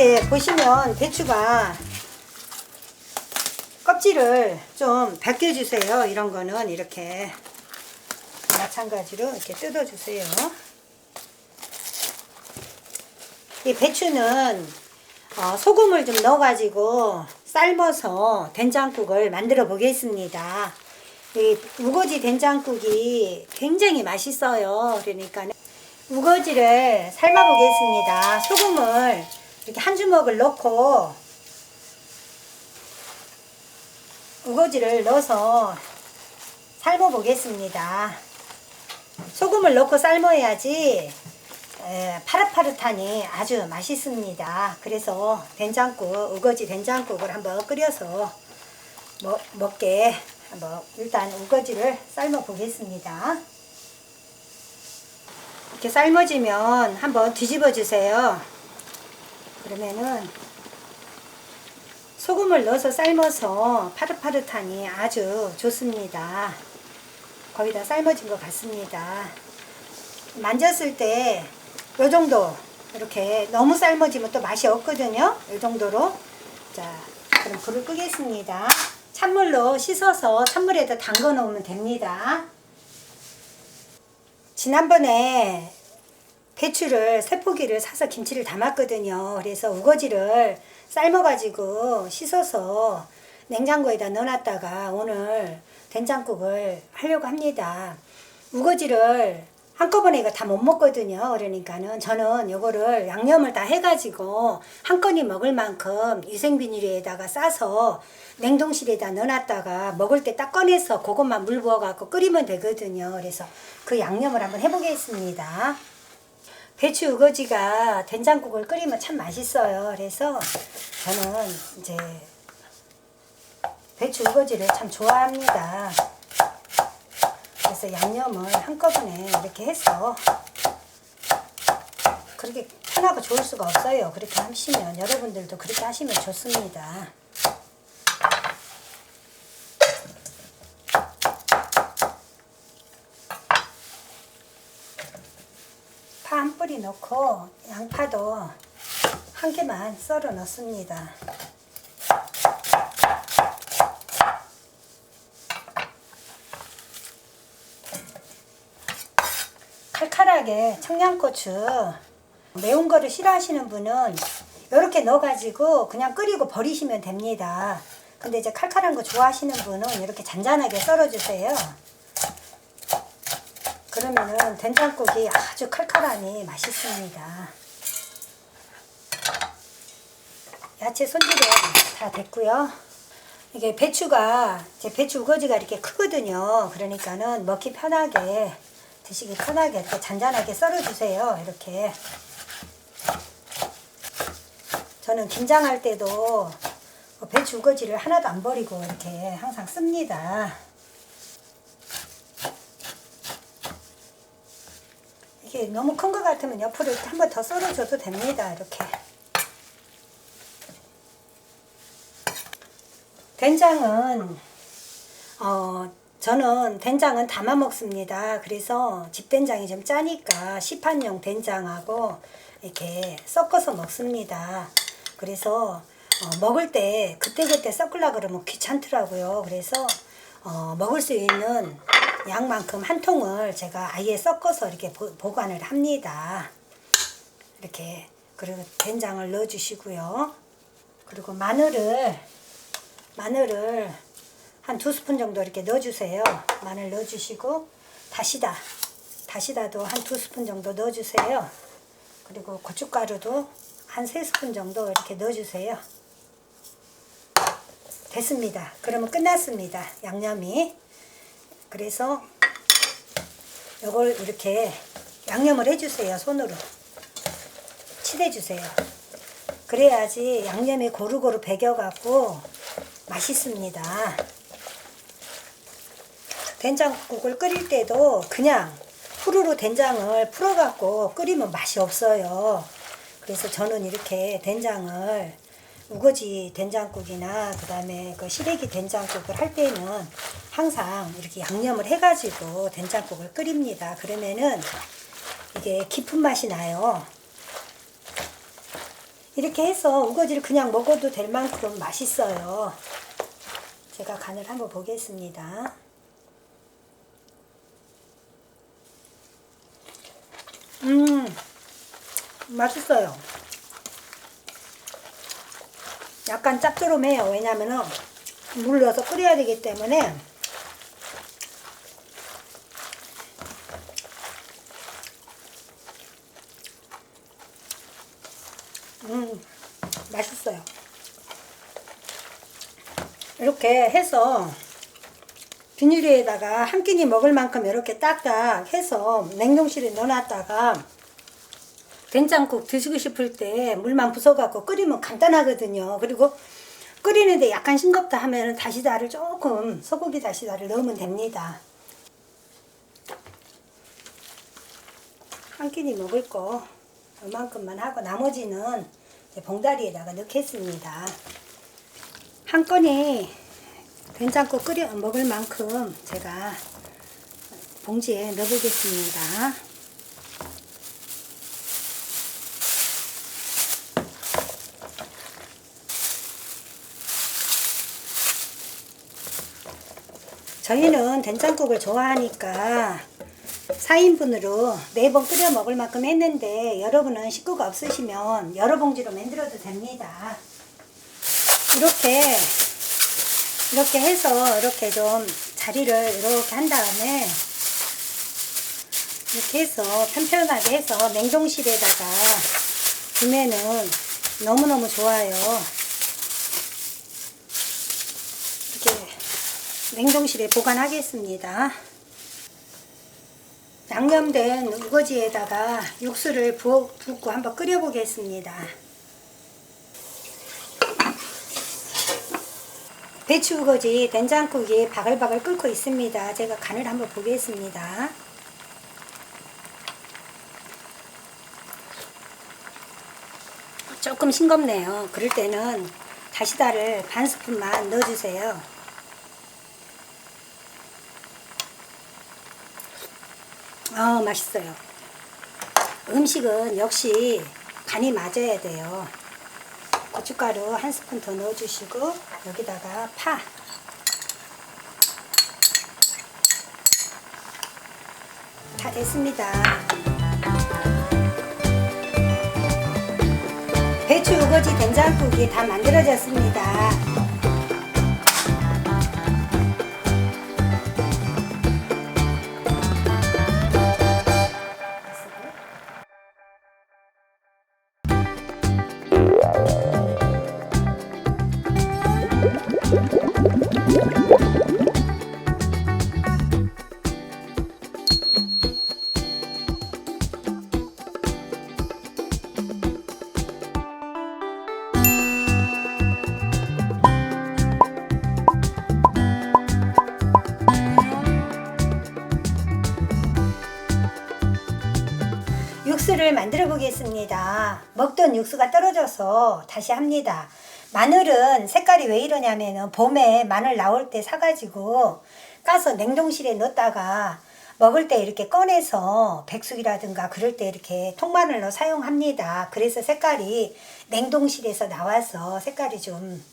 이렇게 보시면 배추가 껍질을 좀 벗겨주세요. 이런 거는 이렇게 마찬가지로 이렇게 뜯어주세요. 이 배추는 소금을 좀 넣어가지고 삶아서 된장국을 만들어 보겠습니다. 이 우거지 된장국이 굉장히 맛있어요. 그러니까 우거지를 삶아 보겠습니다. 소금을 이렇게 한 주먹을 넣고 우거지를 넣어서 삶아 보겠습니다. 소금을 넣고 삶아야지 파릇파릇하니 아주 맛있습니다. 그래서 된장국, 우거지 된장국을 한번 끓여서 먹게 한번 일단 우거지를 삶아 보겠습니다. 이렇게 삶아지면 한번 뒤집어 주세요. 그러면은 소금을 넣어서 삶아서 파릇파릇하니 아주 좋습니다. 거의 다 삶아진 것 같습니다. 만졌을 때 요 정도 이렇게 너무 삶아지면 또 맛이 없거든요. 이 정도로. 자, 그럼 불을 끄겠습니다. 찬물로 씻어서 찬물에다 담궈 놓으면 됩니다. 지난번에 배추를 세 포기를 사서 김치를 담았거든요. 그래서 우거지를 삶아가지고 씻어서 냉장고에다 넣어놨다가 오늘 된장국을 하려고 합니다. 우거지를 한꺼번에 이거 다 못 먹거든요. 그러니까는 저는 요거를 양념을 다 해가지고 한 건이 먹을 만큼 유생비닐에다가 싸서 냉동실에다 넣어놨다가 먹을 때 딱 꺼내서 그것만 물 부어갖고 끓이면 되거든요. 그래서 그 양념을 한번 해보겠습니다. 배추 우거지가 된장국을 끓이면 참 맛있어요. 그래서 저는 이제 배추 우거지를 참 좋아합니다. 그래서 양념을 한꺼번에 이렇게 해서 그렇게 편하고 좋을 수가 없어요. 그렇게 하시면 여러분들도 그렇게 하시면 좋습니다. 파 한 뿌리 넣고 양파도 한 개만 썰어 넣습니다. 칼칼하게 청양고추, 매운 거를 싫어하시는 분은 이렇게 넣어가지고 그냥 끓이고 버리시면 됩니다. 근데 이제 칼칼한 거 좋아하시는 분은 이렇게 잔잔하게 썰어주세요. 그러면은 된장국이 아주 칼칼하니 맛있습니다. 야채 손질은 다 됐고요. 이게 배추가, 제 배추 우거지가 이렇게 크거든요. 그러니까는 먹기 편하게, 드시기 편하게 이렇게 잔잔하게 썰어주세요. 이렇게. 저는 김장할 때도 배추 우거지를 하나도 안 버리고 이렇게 항상 씁니다. 이게 너무 큰 것 같으면 옆으로 한 번 더 썰어줘도 됩니다. 이렇게. 된장은 저는 된장은 담아 먹습니다. 그래서 집된장이 좀 짜니까 시판용 된장하고 이렇게 섞어서 먹습니다. 그래서 먹을 때 그때그때 섞으려고 그러면 귀찮더라고요. 그래서 먹을 수 있는 양만큼 한 통을 제가 아예 섞어서 이렇게 보관을 합니다. 이렇게. 그리고 된장을 넣어 주시고요. 그리고 마늘을 한 2스푼 정도 이렇게 넣어주세요. 마늘 넣어주시고 다시다도 한 2스푼 정도 넣어주세요. 그리고 고춧가루도 한 3스푼 정도 이렇게 넣어주세요. 됐습니다. 그러면 끝났습니다. 양념이. 그래서 이걸 이렇게 양념을 해주세요. 손으로 치대주세요. 그래야지 양념이 고루고루 배겨갖고 맛있습니다. 된장국을 끓일 때도 그냥 후루루 된장을 풀어갖고 끓이면 맛이 없어요. 그래서 저는 이렇게 된장을 우거지 된장국이나 그 다음에 그 시래기 된장국을 할 때는 항상 이렇게 양념을 해가지고 된장국을 끓입니다. 그러면은 이게 깊은 맛이 나요. 이렇게 해서 우거지를 그냥 먹어도 될 만큼 맛있어요. 제가 간을 한번 보겠습니다. 맛있어요. 약간 짭조름해요. 왜냐면은 물 넣어서 끓여야 되기 때문에. 맛있어요. 이렇게 해서 비닐에다가 한 끼니 먹을 만큼 이렇게 딱딱 해서 냉동실에 넣어놨다가 된장국 드시고 싶을 때 물만 부숴갖고 끓이면 간단하거든요. 그리고 끓이는데 약간 싱겁다 하면 다시다를 조금, 소고기 다시다를 넣으면 됩니다. 한 끼니 먹을 거 이만큼만 하고 나머지는 이제 봉다리에다가 넣겠습니다. 한 건이 된장국 끓여 먹을 만큼 제가 봉지에 넣어보겠습니다. 저희는 된장국을 좋아하니까 4인분으로 4번 끓여 먹을 만큼 했는데 여러분은 식구가 없으시면 여러 봉지로 만들어도 됩니다. 이렇게 해서 이렇게 좀 자리를 이렇게 한 다음에 이렇게 해서 편편하게 해서 냉동실에다가 두면은 너무너무 좋아요. 이렇게 냉동실에 보관하겠습니다. 양념된 우거지에다가 육수를 붓고 한번 끓여 보겠습니다. 배추 우거지 된장국이 바글바글 끓고 있습니다. 제가 간을 한번 보겠습니다. 조금 싱겁네요. 그럴 때는 다시다를 반 스푼만 넣어주세요. 맛있어요. 음식은 역시 간이 맞아야 돼요. 고춧가루 한 스푼 더 넣어주시고 여기다가 파 다 됐습니다. 배추 우거지 된장국이 다 만들어졌습니다. 육수를 만들어 보겠습니다. 먹던 육수가 떨어져서 다시 합니다. 마늘은 색깔이 왜 이러냐면 봄에 마늘 나올 때 사가지고 까서 냉동실에 넣었다가 먹을 때 이렇게 꺼내서 백숙이라든가 그럴 때 이렇게 통마늘로 사용합니다. 그래서 색깔이 냉동실에서 나와서 색깔이 좀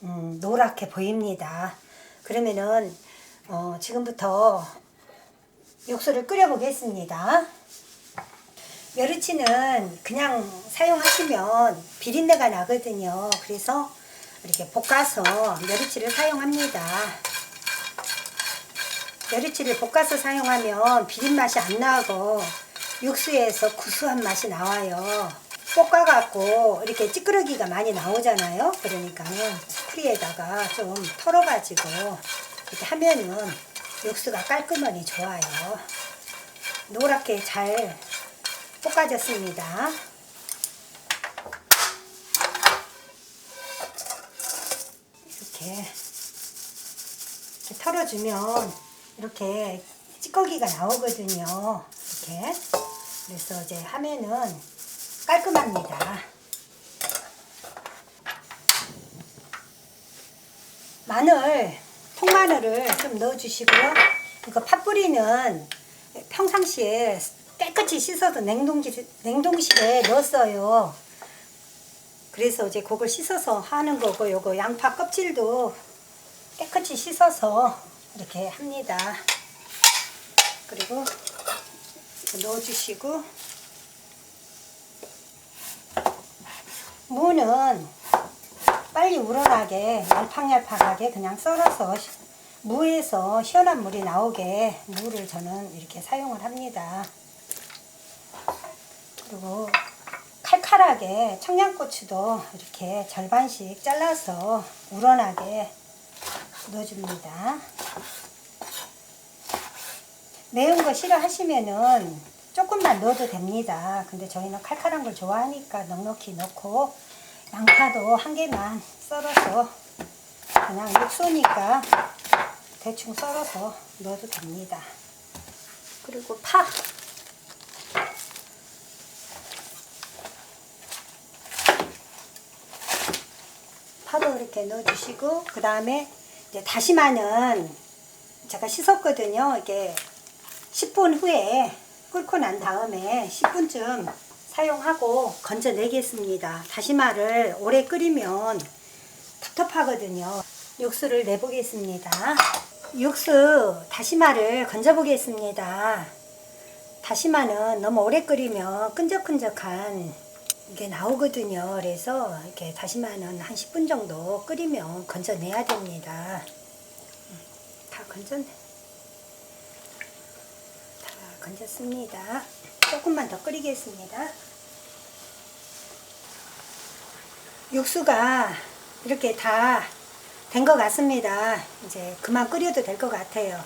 노랗게 보입니다. 그러면은 지금부터 육수를 끓여 보겠습니다. 멸치는 그냥 사용하시면 비린내가 나거든요. 그래서 이렇게 볶아서 멸치를 사용합니다. 멸치를 볶아서 사용하면 비린맛이 안 나고 육수에서 구수한 맛이 나와요. 볶아갖고 이렇게 찌끄러기가 많이 나오잖아요. 그러니까는 스프레에다가 좀 털어가지고 이렇게 하면은 육수가 깔끔하니 좋아요. 노랗게 잘 볶아졌습니다. 이렇게 털어주면 이렇게 찌꺼기가 나오거든요. 이렇게. 그래서 이제 하면은 깔끔합니다. 마늘, 통마늘을 좀 넣어주시고요. 이거 팥뿌리는 평상시에 깨끗이 씻어서 냉동실에 넣었어요. 그래서 이제 그걸 씻어서 하는 거고, 요거 양파 껍질도 깨끗이 씻어서 이렇게 합니다. 그리고 넣어주시고, 무는 빨리 우러나게 얄팍얄팍하게 그냥 썰어서 무에서 시원한 물이 나오게 무를 저는 이렇게 사용을 합니다. 그리고 칼칼하게 청양고추도 이렇게 절반씩 잘라서 우러나게 넣어줍니다. 매운 거 싫어하시면은 조금만 넣어도 됩니다. 근데 저희는 칼칼한 걸 좋아하니까 넉넉히 넣고, 양파도 한 개만 썰어서 그냥 육수니까 대충 썰어서 넣어도 됩니다. 그리고 파도 이렇게 넣어주시고, 그 다음에 이제 다시마는 제가 씻었거든요. 이게 10분 후에 끓고 난 다음에 10분쯤 사용하고 건져내겠습니다. 다시마를 오래 끓이면 텁텁하거든요. 육수를 내보겠습니다. 다시마를 건져보겠습니다. 다시마는 너무 오래 끓이면 끈적끈적한 이게 나오거든요. 그래서 이렇게 다시마는 한 10분 정도 끓이면 건져내야 됩니다. 다 건졌습니다. 조금만 더 끓이겠습니다. 육수가 이렇게 다 된 것 같습니다. 이제 그만 끓여도 될 것 같아요.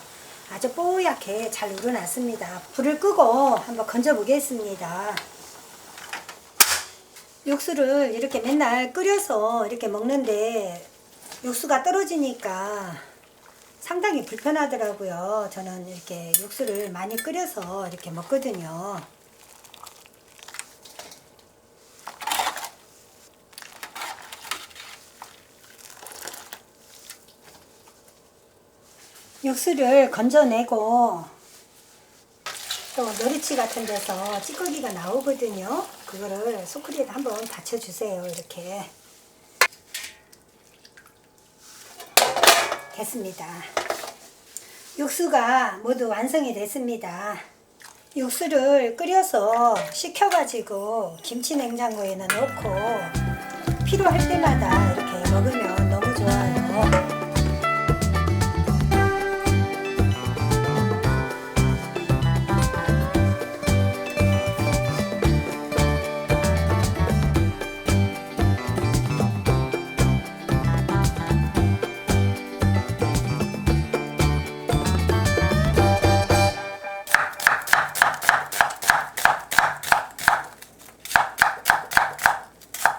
아주 뽀얗게 잘 우러났습니다. 불을 끄고 한번 건져 보겠습니다. 육수를 이렇게 맨날 끓여서 이렇게 먹는데 육수가 떨어지니까 상당히 불편하더라고요. 저는 이렇게 육수를 많이 끓여서 이렇게 먹거든요. 육수를 건져내고, 또 멸치 같은 데서 찌꺼기가 나오거든요. 그거를 소쿠리에다 한번 받쳐주세요. 이렇게 됐습니다. 육수가 모두 완성이 됐습니다. 육수를 끓여서 식혀가지고 김치 냉장고에는 넣고 필요할 때마다 이렇게 먹으면 너무 좋아요.